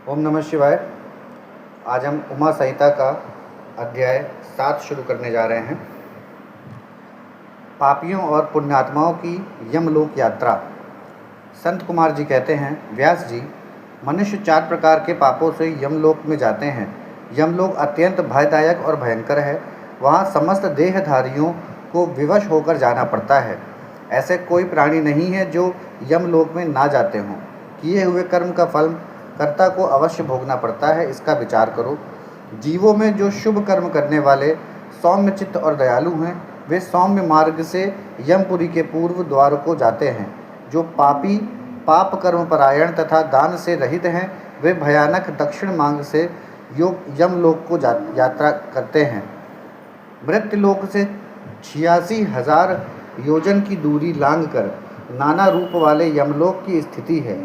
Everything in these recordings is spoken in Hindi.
ओम नमः शिवाय। आज हम उमा संहिता का अध्याय 7 शुरू करने जा रहे हैं। पापियों और पुण्यात्माओं की यमलोक यात्रा। संत कुमार जी कहते हैं, व्यास जी, मनुष्य 4 प्रकार के पापों से यमलोक में जाते हैं। यमलोक अत्यंत भयदायक और भयंकर है। वहाँ समस्त देहधारियों को विवश होकर जाना पड़ता है। ऐसे कोई प्राणी नहीं है जो यमलोक में ना जाते हों। किए हुए कर्म का फल कर्ता को अवश्य भोगना पड़ता है, इसका विचार करो। जीवों में जो शुभ कर्म करने वाले, सौम्य चित्त और दयालु हैं, वे सौम्य मार्ग से यमपुरी के पूर्व द्वार को जाते हैं। जो पापी, पाप कर्म परायण तथा दान से रहित हैं, वे भयानक दक्षिण मार्ग से यमलोक को यात्रा करते हैं। मृत्युलोक से 86,000 योजन की दूरी लांघकर नाना रूप वाले यमलोक की स्थिति है,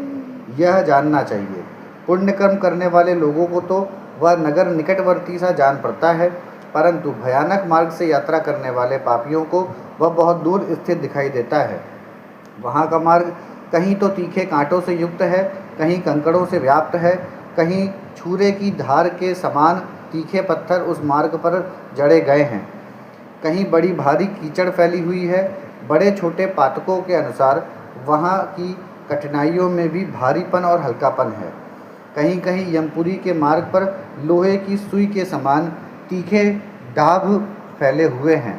यह जानना चाहिए। पुण्य कर्म करने वाले लोगों को तो वह नगर निकटवर्ती सा जान पड़ता है, परंतु भयानक मार्ग से यात्रा करने वाले पापियों को वह बहुत दूर स्थित दिखाई देता है। वहाँ का मार्ग कहीं तो तीखे कांटों से युक्त है, कहीं कंकड़ों से व्याप्त है, कहीं छुरे की धार के समान तीखे पत्थर उस मार्ग पर जड़े गए हैं, कहीं बड़ी भारी कीचड़ फैली हुई है। बड़े छोटे पातकों के अनुसार वहाँ की कठिनाइयों में भी भारीपन और हल्कापन है। कहीं कहीं यमपुरी के मार्ग पर लोहे की सुई के समान तीखे डाभ फैले हुए हैं।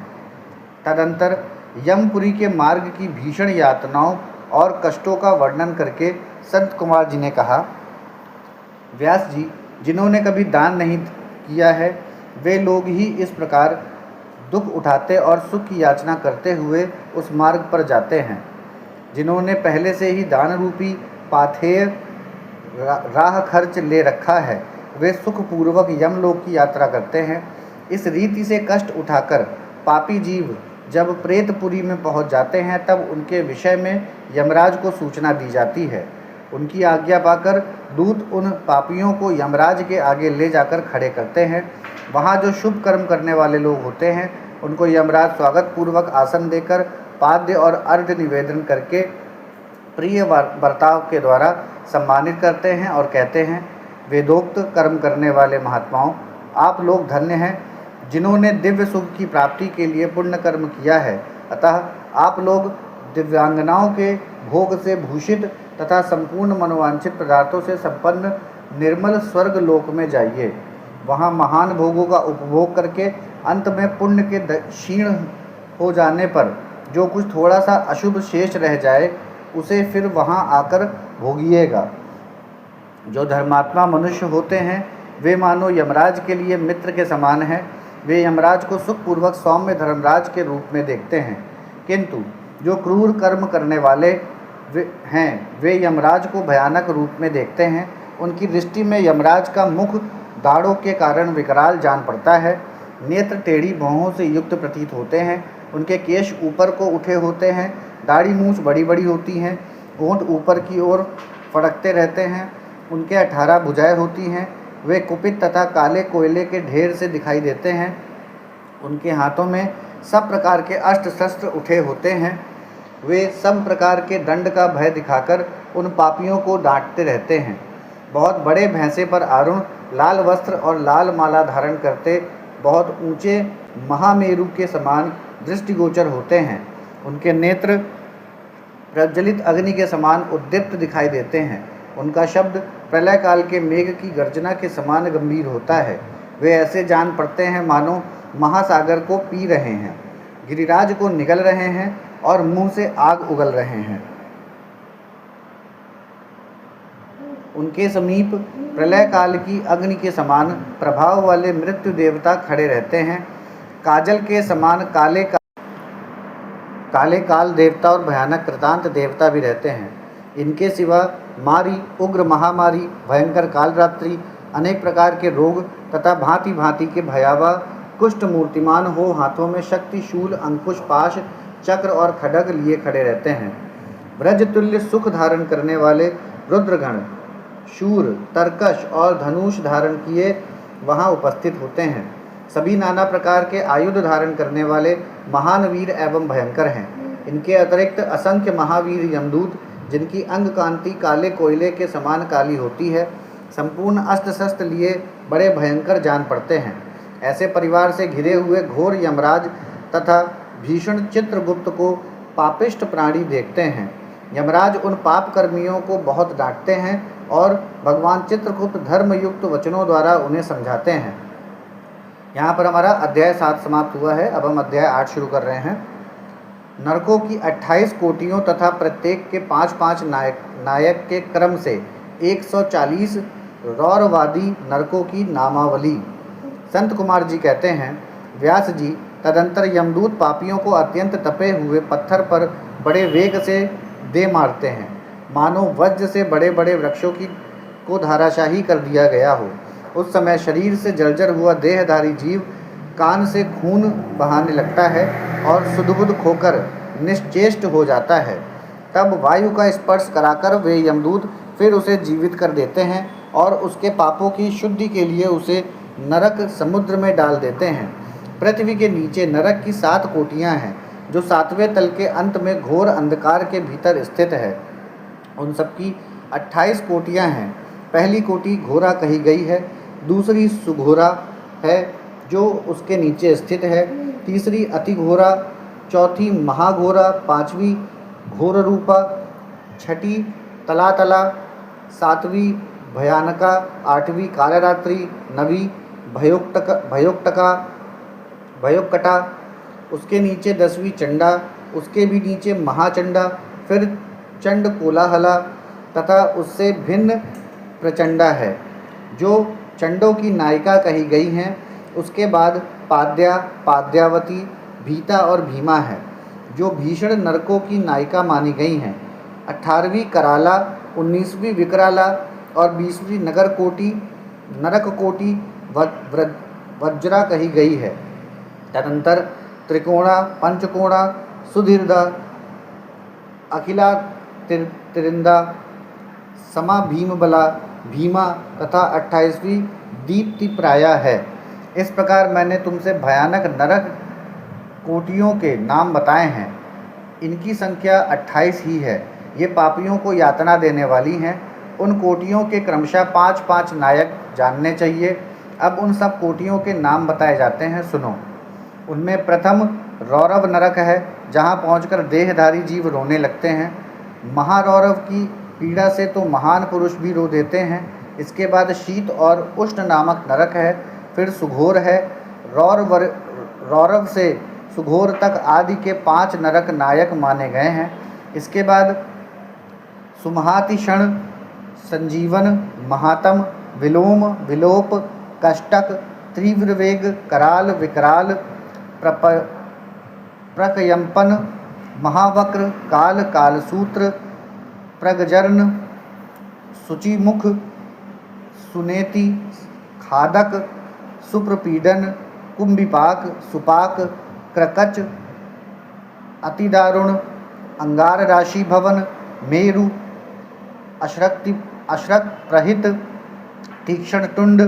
तदंतर यमपुरी के मार्ग की भीषण यातनाओं और कष्टों का वर्णन करके संत कुमार जी ने कहा, व्यास जी, जिन्होंने कभी दान नहीं किया है, वे लोग ही इस प्रकार दुख उठाते और सुख की याचना करते हुए उस मार्ग पर जाते हैं। जिन्होंने पहले से ही दान रूपी पाथेय राह खर्च ले रखा है, वे सुखपूर्वक यमलोक की यात्रा करते हैं। इस रीति से कष्ट उठाकर पापी जीव जब प्रेतपुरी में पहुंच जाते हैं, तब उनके विषय में यमराज को सूचना दी जाती है। उनकी आज्ञा पाकर दूत उन पापियों को यमराज के आगे ले जाकर खड़े करते हैं। वहाँ जो शुभ कर्म करने वाले लोग होते हैं, उनको यमराज स्वागत पूर्वक आसन देकर पाद्य और अर्घ्य निवेदन करके प्रिय बर्ताव के द्वारा सम्मानित करते हैं और कहते हैं, वेदोक्त कर्म करने वाले महात्माओं, आप लोग धन्य हैं जिन्होंने दिव्य सुख की प्राप्ति के लिए पुण्य कर्म किया है। अतः आप लोग दिव्यांगनाओं के भोग से भूषित तथा संपूर्ण मनोवांछित पदार्थों से संपन्न निर्मल स्वर्ग लोक में जाइए। वहाँ महान भोगों का उपभोग करके अंत में पुण्य के क्षीण हो जाने पर जो कुछ थोड़ा सा अशुभ शेष रह जाए, उसे फिर वहाँ आकर भोगिएगा। जो धर्मात्मा मनुष्य होते हैं, वे मानो यमराज के लिए मित्र के समान हैं। वे यमराज को सुखपूर्वक सौम्य धर्मराज के रूप में देखते हैं, किंतु जो क्रूर कर्म करने वाले वे यमराज को भयानक रूप में देखते हैं। उनकी दृष्टि में यमराज का मुख दाढ़ों के कारण विकराल जान पड़ता है। नेत्र टेढ़ी भौहों से युक्त प्रतीत होते हैं। उनके केश ऊपर को उठे होते हैं, दाढ़ी मूछ बड़ी बड़ी होती हैं, होंठ ऊपर की ओर फड़कते रहते हैं, उनके 18 भुजाएं होती हैं। वे कुपित तथा काले कोयले के ढेर से दिखाई देते हैं। उनके हाथों में सब प्रकार के अस्त्र शस्त्र उठे होते हैं। वे सब प्रकार के दंड का भय दिखाकर उन पापियों को डांटते रहते हैं। बहुत बड़े भैंसे पर आरूढ़, लाल वस्त्र और लाल माला धारण करते, बहुत ऊंचे महामेरु के समान दृष्टिगोचर होते हैं। उनके नेत्र प्रज्वलित अग्नि के समान उद्दीप्त दिखाई देते हैं। उनका शब्द प्रलय काल के मेघ की गर्जना के समान गंभीर होता है। वे ऐसे जान पड़ते हैं मानो महासागर को पी रहे हैं, गिरिराज को निगल रहे हैं और मुंह से आग उगल रहे हैं। उनके समीप प्रलय काल की अग्नि के समान प्रभाव वाले मृत्यु देवता खड़े रहते हैं। काजल के समान काले काल देवता और भयानक कृतांत देवता भी रहते हैं। इनके सिवा मारी, उग्र महामारी, भयंकर कालरात्रि, अनेक प्रकार के रोग तथा भांति भांति के भयावह कुष्ठ मूर्तिमान हो हाथों में शक्ति, शूल, अंकुश, पाश, चक्र और खड्ग लिए खड़े रहते हैं। ब्रज तुल्य सुख धारण करने वाले रुद्रगण, शूर, तरकश और धनुष धारण किए वहाँ उपस्थित होते हैं। सभी नाना प्रकार के आयुध धारण करने वाले महान वीर एवं भयंकर हैं। इनके अतिरिक्त असंख्य महावीर यमदूत, जिनकी अंग कांति काले कोयले के समान काली होती है, संपूर्ण अस्त्र शस्त्र लिए बड़े भयंकर जान पड़ते हैं। ऐसे परिवार से घिरे हुए घोर यमराज तथा भीषण चित्रगुप्त को पापिष्ट प्राणी देखते हैं। यमराज उन पाप कर्मियों को बहुत डांटते हैं और भगवान चित्रगुप्त धर्मयुक्त वचनों द्वारा उन्हें समझाते हैं। यहाँ पर हमारा अध्याय 7 समाप्त हुआ है। अब हम अध्याय 8 शुरू कर रहे हैं। नरकों की 28 कोटियों तथा प्रत्येक के 5-5 नायक के क्रम से 140 रौरवादी नरकों की नामावली। संत कुमार जी कहते हैं, व्यास जी, तदंतर यमदूत पापियों को अत्यंत तपे हुए पत्थर पर बड़े वेग से दे मारते हैं, मानो वज्र से बड़े बड़े वृक्षों को धाराशाही कर दिया गया हो। उस समय शरीर से जर्जर हुआ देहधारी जीव कान से खून बहाने लगता है और सुधबुध खोकर निश्चेष्ट हो जाता है। तब वायु का स्पर्श कराकर वे यमदूत फिर उसे जीवित कर देते हैं और उसके पापों की शुद्धि के लिए उसे नरक समुद्र में डाल देते हैं। पृथ्वी के नीचे नरक की 7 कोटियाँ हैं, जो 7वें तल के अंत में घोर अंधकार के भीतर स्थित है। उन सबकी 28 कोटियाँ हैं। पहली कोटि घोरा कही गई है, दूसरी सुघोरा है जो उसके नीचे स्थित है, तीसरी अति घोरा, चौथी महाघोरा, 5वीं घोर रूपा, 6ठी तलातला, 7वीं भयानका, 8वीं कालरात्रि, 9वीं भयोक्कटा, उसके नीचे 10वीं चंडा, उसके भी नीचे महाचंडा, फिर चंड कोलाहला तथा उससे भिन्न प्रचंडा है, जो चंडों की नायिका कही गई हैं। उसके बाद पाद्या, पाद्यावती, भीता और भीमा है, जो भीषण नरकों की नायिका मानी गई हैं। 18वीं कराला, 19वीं विकराला और 20वीं नरक कोटि वज्रा कही गई है। तदंतर त्रिकोणा, पंचकोणा, सुधीर्धा, अखिला तिरिंदा, समा भीमबला, भीमा तथा 28वीं दीप्ति प्राया है। इस प्रकार मैंने तुमसे भयानक नरक कोटियों के नाम बताए हैं। इनकी संख्या 28 ही है। ये पापियों को यातना देने वाली हैं। उन कोटियों के क्रमशः 5-5 नायक जानने चाहिए। अब उन सब कोटियों के नाम बताए जाते हैं, सुनो। उनमें प्रथम रौरव नरक है, जहाँ पहुंचकर देहधारी जीव रोने लगते हैं। महारौरव की पीड़ा से तो महान पुरुष भी रो देते हैं। इसके बाद शीत और उष्ण नामक नरक है, फिर सुघोर है। रौरव से सुघोर तक आदि के 5 नरक नायक माने गए हैं। इसके बाद सुमहातिषण, संजीवन, महातम, विलोम, विलोप, कष्टक, तीव्र वेग, कराल, विकराल, प्रकयंपन, महावक्र, काल, कालसूत्र, प्रगजर्न, शुचिमुख, सुनेति, खादक, सुप्रपीडन, कुंभिपाक, सुपाक, क्रकच, अतिदारुण, अंगार राशि भवन, मेरु, अश्रक प्रहित, तीक्ष्ण तुंड,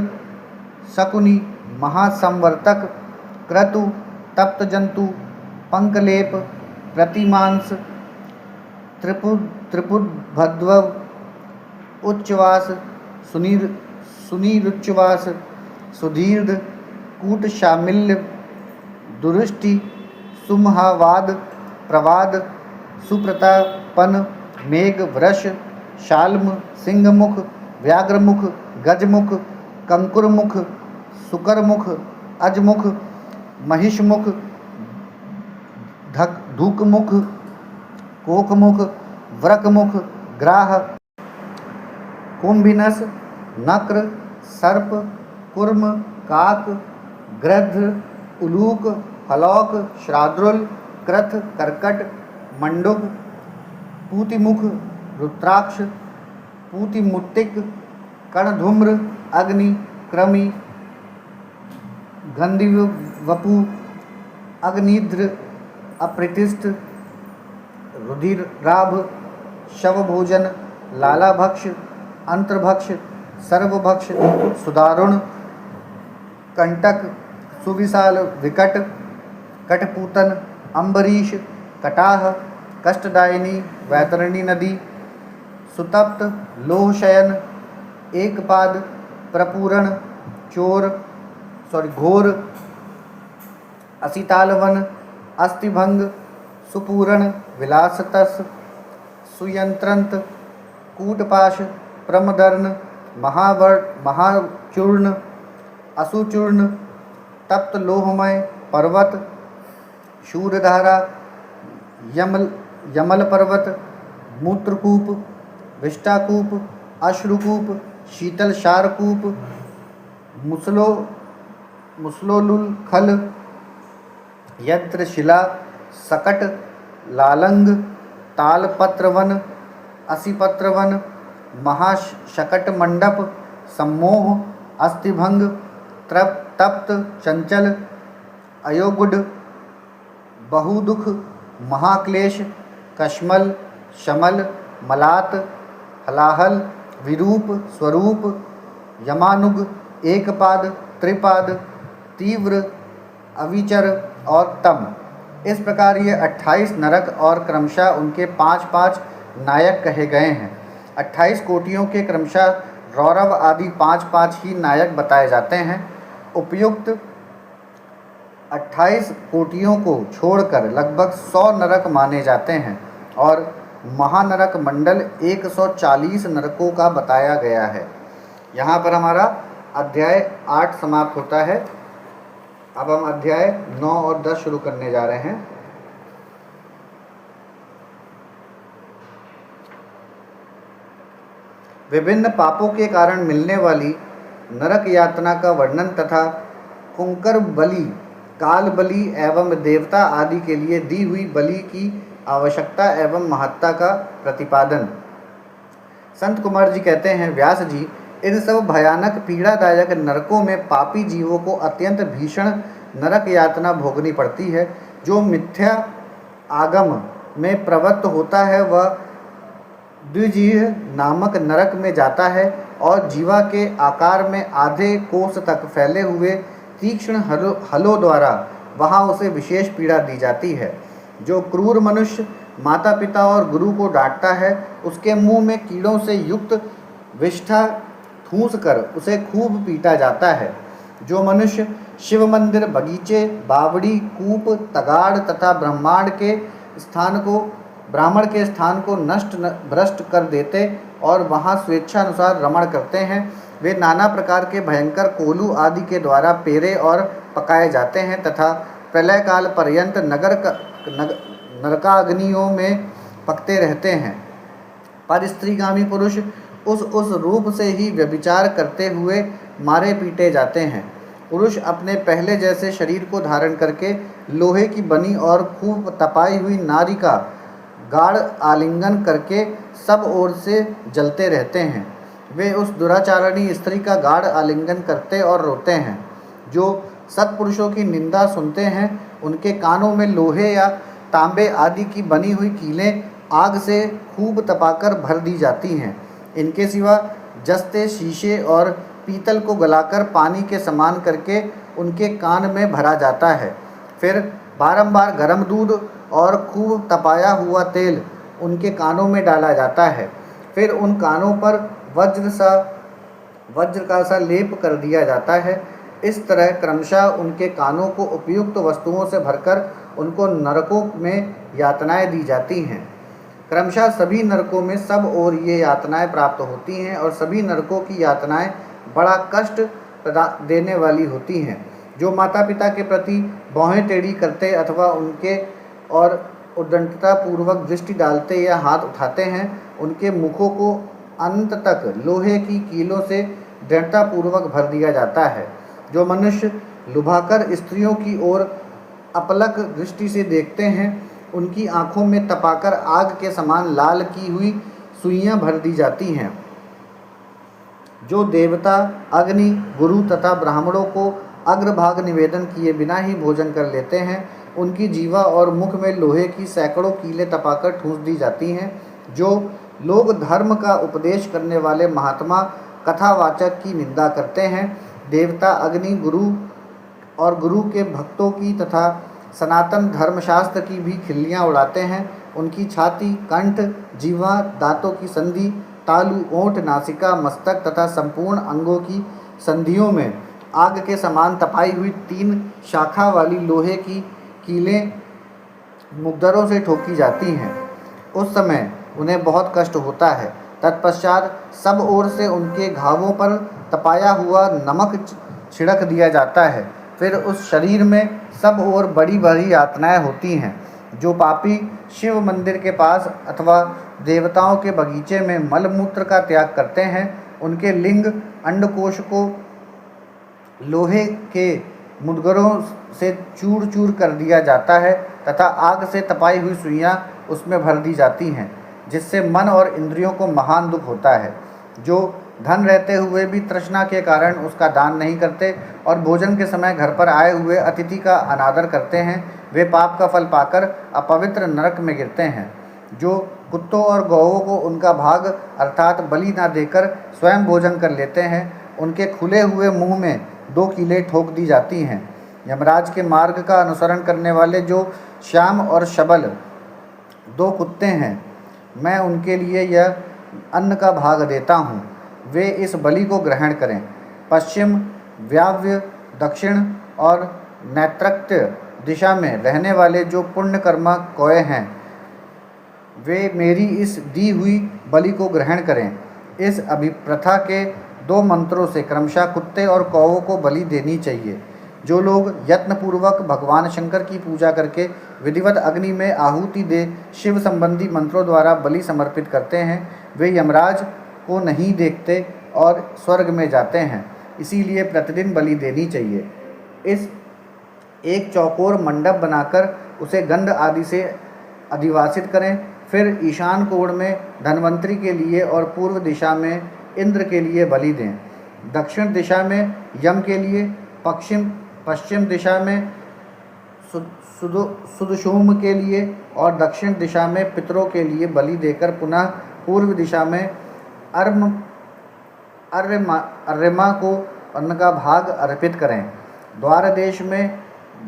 शकुनी, महासंवर्तक, क्रतु, तप्त जंतु, पंकलेप, प्रतिमांस, त्रिपुद्भद्व, उच्चवास, सुनीरुच्चवास, सुदीर्घ, कूटशामिल्य, दुरुष्टि, सुमहावाद, प्रवाद, सुप्रतापन, मेघ, वृष, शाल्म, सिंहमुख, व्याघ्रमुख, गजमुख, कंकुरमुख, सुकरमुख, अजमुख, महिषमुख, धूकमुख, कोकमुख, व्रकमुख, ग्राह, कुंभिनस, नक्र, सर्प, कुर्म, काक, गृध्र, उलूक, हलौक, श्राद्रुल, क्रथ, कर्कट, मंडुक, पूतिमुख, रुद्राक्ष, पूतिमुट्टिक, कर्णधूम्र, अग्नि, क्रमि, गंधिवपु, अग्निध्र, अप्रतिष्ठ, रुधिराभ, शवभोजन, लालाभक्ष, अंतर्भक्ष, सर्वभक्ष, सुदारुण, कंटक, सुविशाल, विकट, कटपूतन, अम्बरीश, कटाह, कष्टदायिनी, वैतरणी नदी, सुतप्त, लोहशयन, एकपाद, प्रपूरण, घोर, असितालवन, अस्थिभंग, सुपूरण, विलासतस, सुयंत्रंत, कूटपाश, प्रमदर्न, महाचूर्ण, असुचूर्ण, तप्त लोहमय पर्वत, शूरधारा, यमल पर्वत, मूत्रकूप, विष्टाकूप, अश्रुकूप, शीतल शारकूप, मुसलोलुलखल, यंत्रशिला, सकट, लालंग, तालपत्रवन, असिपत्रवन, महाशकट मंडप, सम्मोह, अस्थिभंग, तप्त, चंचल, अयोगुड, बहुदुख, महाक्लेश, कश्मल, शमल, मलात, हलाहल, विरूप, स्वरूप, यमानुग, एकपाद, त्रिपाद, तीव्र, अविचर और तम। इस प्रकार ये 28 नरक और क्रमशः उनके 5-5 नायक कहे गए हैं। 28 कोटियों के क्रमशः रौरव आदि 5-5 ही नायक बताए जाते हैं। उपयुक्त 28 कोटियों को छोड़कर लगभग 100 नरक माने जाते हैं और महानरक मंडल 140 नरकों का बताया गया है। यहाँ पर हमारा अध्याय 8 समाप्त होता है। अब हम अध्याय 9 और 10 शुरू करने जा रहे हैं। विभिन्न पापों के कारण मिलने वाली नरक यातना का वर्णन तथा कुंकर बलि, काल बलि एवं देवता आदि के लिए दी हुई बलि की आवश्यकता एवं महत्ता का प्रतिपादन। संत कुमार जी कहते हैं, व्यास जी, इन सब भयानक पीड़ादायक नरकों में पापी जीवों को अत्यंत भीषण नरक यातना भोगनी पड़ती है। जो मिथ्या आगम में प्रवृत्त होता है वह द्विजीह नामक नरक में जाता है और जीवा के आकार में आधे कोस तक फैले हुए तीक्ष्ण हलों द्वारा वहाँ उसे विशेष पीड़ा दी जाती है। जो क्रूर मनुष्य माता पिता और गुरु को डांटता है उसके मुंह में कीड़ों से युक्त विष्ठा ठूंस कर उसे खूब पीटा जाता है। जो मनुष्य शिव मंदिर, बगीचे, बावड़ी, कूप, तगाड़ तथा ब्राह्मण के स्थान को नष्ट भ्रष्ट कर देते और वहाँ स्वेच्छानुसार रमण करते हैं, वे नाना प्रकार के भयंकर कोलू आदि के द्वारा पेरे और पकाए जाते हैं तथा प्रलय काल पर्यंत नरकाग्नियों में पकते रहते हैं। पर स्त्रीगामी पुरुष उस रूप से ही व्यभिचार करते हुए मारे पीटे जाते हैं। पुरुष अपने पहले जैसे शरीर को धारण करके लोहे की बनी और खूब तपाई हुई नारी का गाढ़ आलिंगन करके सब ओर से जलते रहते हैं। वे उस दुराचारणी स्त्री का गाढ़ आलिंगन करते और रोते हैं। जो सत्पुरुषों की निंदा सुनते हैं उनके कानों में लोहे या तांबे आदि की बनी हुई कीलें आग से खूब तपाकर भर दी जाती हैं। इनके सिवा जस्ते, शीशे और पीतल को गलाकर पानी के समान करके उनके कान में भरा जाता है। फिर बारंबार गर्म दूध और खूब तपाया हुआ तेल उनके कानों में डाला जाता है। फिर उन कानों पर वज्र का सा लेप कर दिया जाता है। इस तरह क्रमशः उनके कानों को उपयुक्त वस्तुओं से भरकर उनको नरकों में यातनाएं दी जाती हैं। क्रमशः सभी नरकों में सब ओर ये यातनाएं प्राप्त होती हैं और सभी नरकों की यातनाएं बड़ा कष्ट देने वाली होती हैं। जो माता पिता के प्रति भौहें टेढ़ी करते अथवा उनके और उद्दंडता पूर्वक दृष्टि डालते या हाथ उठाते हैं, उनके मुखों को अंत तक लोहे की कीलों से दृढ़ता पूर्वक भर दिया जाता है। जो मनुष्य लुभाकर स्त्रियों की ओर अपलक दृष्टि से देखते हैं, उनकी आँखों में तपाकर आग के समान लाल की हुई सुइयाँ भर दी जाती हैं। जो देवता, अग्नि, गुरु तथा ब्राह्मणों को अग्रभाग निवेदन किए बिना ही भोजन कर लेते हैं, उनकी जीवा और मुख में लोहे की सैकड़ों कीलें तपाकर ठूंस दी जाती हैं। जो लोग धर्म का उपदेश करने वाले महात्मा कथावाचक की निंदा करते हैं, देवता, अग्नि, गुरु के भक्तों की तथा सनातन धर्मशास्त्र की भी खिल्लियाँ उड़ाते हैं, उनकी छाती, कंठ, जीवा, दांतों की संधि, तालु, ओंठ, नासिका, मस्तक तथा संपूर्ण अंगों की संधियों में आग के समान तपाई हुई 3 शाखा वाली लोहे की कीलें मुद्दरों से ठोकी जाती हैं। उस समय उन्हें बहुत कष्ट होता है। तत्पश्चात सब ओर से उनके घावों पर तपाया हुआ नमक छिड़क दिया जाता है। फिर उस शरीर में सब ओर बड़ी बड़ी यातनाएं होती हैं। जो पापी शिव मंदिर के पास अथवा देवताओं के बगीचे में मलमूत्र का त्याग करते हैं, उनके लिंग अंडकोश को लोहे के मुद्गरों से चूर चूर कर दिया जाता है तथा आग से तपाई हुई सुइयां उसमें भर दी जाती हैं, जिससे मन और इंद्रियों को महान दुख होता है। जो धन रहते हुए भी तृष्णा के कारण उसका दान नहीं करते और भोजन के समय घर पर आए हुए अतिथि का अनादर करते हैं, वे पाप का फल पाकर अपवित्र नरक में गिरते हैं। जो कुत्तों और गौओं को उनका भाग अर्थात बलि न देकर स्वयं भोजन कर लेते हैं, उनके खुले हुए मुंह में 2 कीलें ठोक दी जाती हैं। यमराज के मार्ग का अनुसरण करने वाले जो श्याम और शबल 2 कुत्ते हैं, मैं उनके लिए यह अन्न का भाग देता हूँ। वे इस बलि को ग्रहण करें। पश्चिम, वायव्य, दक्षिण और नैऋत्य दिशा में रहने वाले जो पुण्यकर्मा कौए हैं, वे मेरी इस दी हुई बलि को ग्रहण करें। इस अभिप्रथा के 2 मंत्रों से क्रमशः कुत्ते और कौओं को बलि देनी चाहिए। जो लोग यत्नपूर्वक भगवान शंकर की पूजा करके विधिवत अग्नि में आहुति दे शिव संबंधी मंत्रों द्वारा बलि समर्पित करते हैं, वे यमराज को नहीं देखते और स्वर्ग में जाते हैं। इसीलिए प्रतिदिन बलि देनी चाहिए। इस एक चौकोर मंडप बनाकर उसे गंध आदि से अधिवासित करें। फिर ईशान कोण में धन्वंतरि के लिए और पूर्व दिशा में इंद्र के लिए बलि दें। दक्षिण दिशा में यम के लिए, पश्चिम दिशा में सुदशोम के लिए और दक्षिण दिशा में पितरों के लिए बलि देकर पुनः पूर्व दिशा में अर्यमा को अन्न का भाग अर्पित करें। द्वार देश में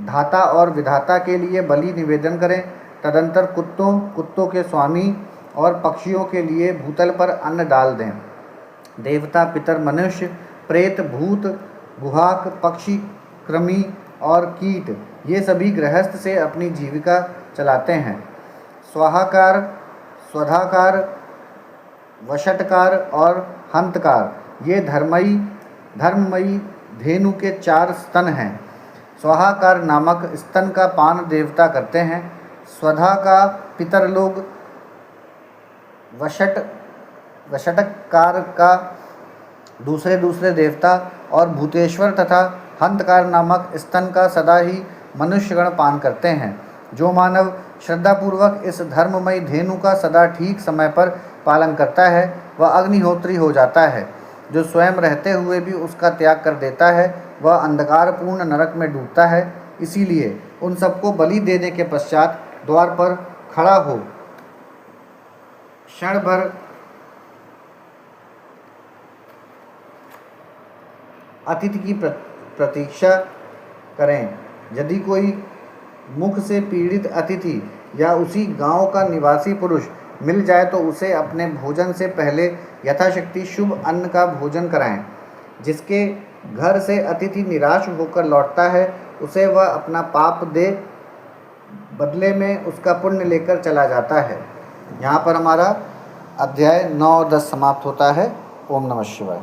धाता और विधाता के लिए बलि निवेदन करें। तदंतर कुत्तों के स्वामी और पक्षियों के लिए भूतल पर अन्न डाल दें। देवता, पितर, मनुष्य, प्रेत, भूत, गुहाक, पक्षी, कृमि और कीट, ये सभी गृहस्थ से अपनी जीविका चलाते हैं। स्वाहाकार, स्वधाकार, वषटकार और हंतकार, ये धर्ममयी धेनु के 4 स्तन हैं। स्वाहाकार नामक स्तन का पान देवता करते हैं। स्वधा का पितर लोग, वषटकार का दूसरे देवता और भूतेश्वर तथा हंतकार नामक स्तन का सदा ही मनुष्यगण पान करते हैं। जो मानव श्रद्धापूर्वक इस धर्ममयी धेनु का सदा ठीक समय पर पालन करता है, वह अग्निहोत्री हो जाता है। जो स्वयं रहते हुए भी उसका त्याग कर देता है, वह अंधकारपूर्ण नरक में डूबता है। इसीलिए उन सबको बलि देने के पश्चात द्वार पर खड़ा हो क्षण भर अतिथि की प्रतीक्षा करें। यदि कोई मुख से पीड़ित अतिथि या उसी गांव का निवासी पुरुष मिल जाए तो उसे अपने भोजन से पहले यथाशक्ति शुभ अन्न का भोजन कराएं। जिसके घर से अतिथि निराश होकर लौटता है, उसे वह अपना पाप दे बदले में उसका पुण्य लेकर चला जाता है। यहाँ पर हमारा अध्याय 9 और 10 समाप्त होता है। ओम नमः शिवाय।